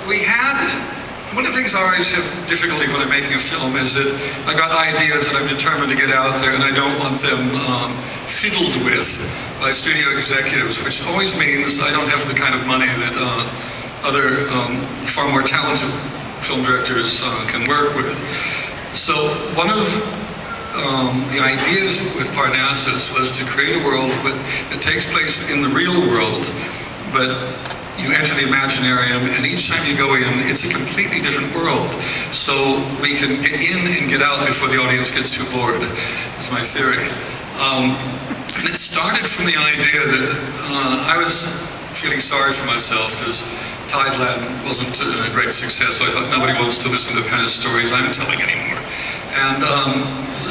we had, one of the things I always have difficulty when I'm making a film is that I got ideas that I'm determined to get out there and I don't want them fiddled with by studio executives, which always means I don't have the kind of money that other far more talented film directors can work with. So one of the ideas with Parnassus was to create a world that takes place in the real world, but you enter the Imaginarium, and each time you go in, it's a completely different world. So we can get in and get out before the audience gets too bored, is my theory. And it started from the idea that I was feeling sorry for myself because Tideland wasn't a great success, so I thought nobody wants to listen to the kind of stories I'm telling anymore. And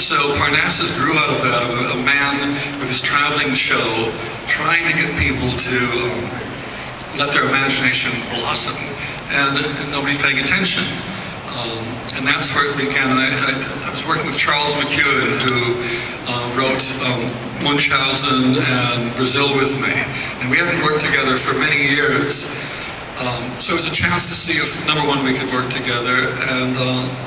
so Parnassus grew out of that, of a man with his traveling show, trying to get people to let their imagination blossom, and nobody's paying attention. And that's where it began. And I was working with Charles McEwen, who wrote Munchausen and Brazil with me, and we hadn't worked together for many years. So it was a chance to see if, number one, we could work together, and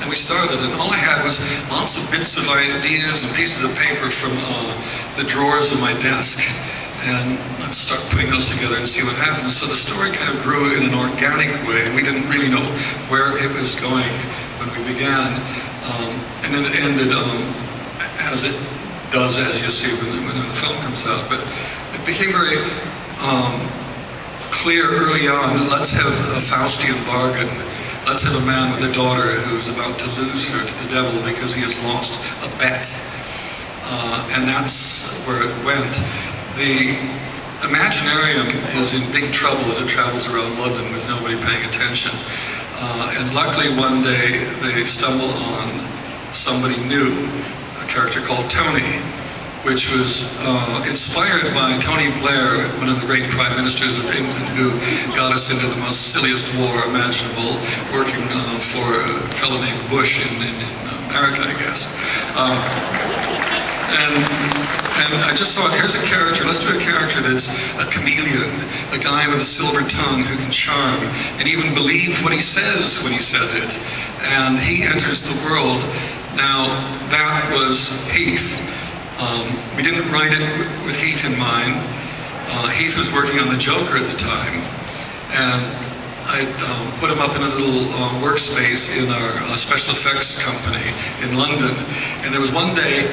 we started. And all I had was lots of bits of ideas and pieces of paper from the drawers of my desk. And let's start putting those together and see what happens. So the story kind of grew in an organic way, and we didn't really know where it was going when we began. And then it ended as it does, as you see when the film comes out. But it became very clear early on, let's have a Faustian bargain. Let's have a man with a daughter who's about to lose her to the devil because he has lost a bet. And that's where it went. The Imaginarium is in big trouble as it travels around London with nobody paying attention. And luckily one day they stumble on somebody new, a character called Tony, which was inspired by Tony Blair, one of the great prime ministers of England, who got us into the most silliest war imaginable, working for a fellow named Bush in America, I guess. And I just thought, here's a character, let's do a character that's a chameleon, a guy with a silver tongue who can charm and even believe what he says when he says it. And he enters the world. Now, that was Heath. We didn't write it with Heath in mind. Heath was working on the Joker at the time, and I put him up in a little workspace in our special effects company in London. And there was one day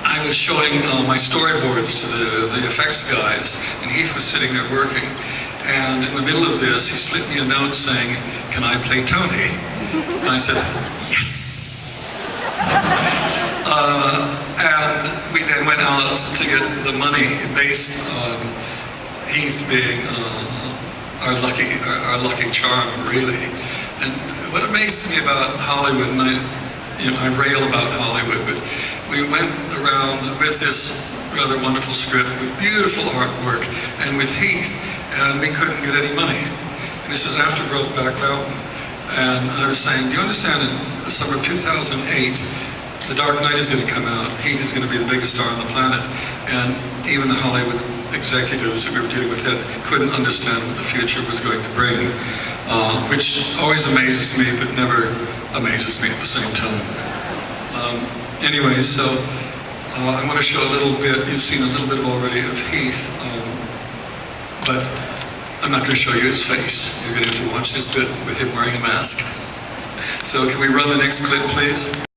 I was showing my storyboards to the effects guys, and Heath was sitting there working. And in the middle of this, he slipped me a note saying, "Can I play Tony?" And I said, "Yes!" And we then went out to get the money based on Heath being our lucky charm, really. And what amazes me about Hollywood, and I rail about Hollywood, but we went around with this rather wonderful script with beautiful artwork and with Heath, and we couldn't get any money. And this is after Brokeback Mountain. And I was saying, do you understand, in the summer of 2008, The Dark Knight is going to come out. Heath is going to be the biggest star on the planet. And even the Hollywood executives that we were dealing with then couldn't understand what the future was going to bring, which always amazes me, but never amazes me at the same time. Anyway, so I want to show a little bit, you've seen a little bit already of Heath, but I'm not going to show you his face. You're going to have to watch this bit with him wearing a mask. So can we run the next clip, please?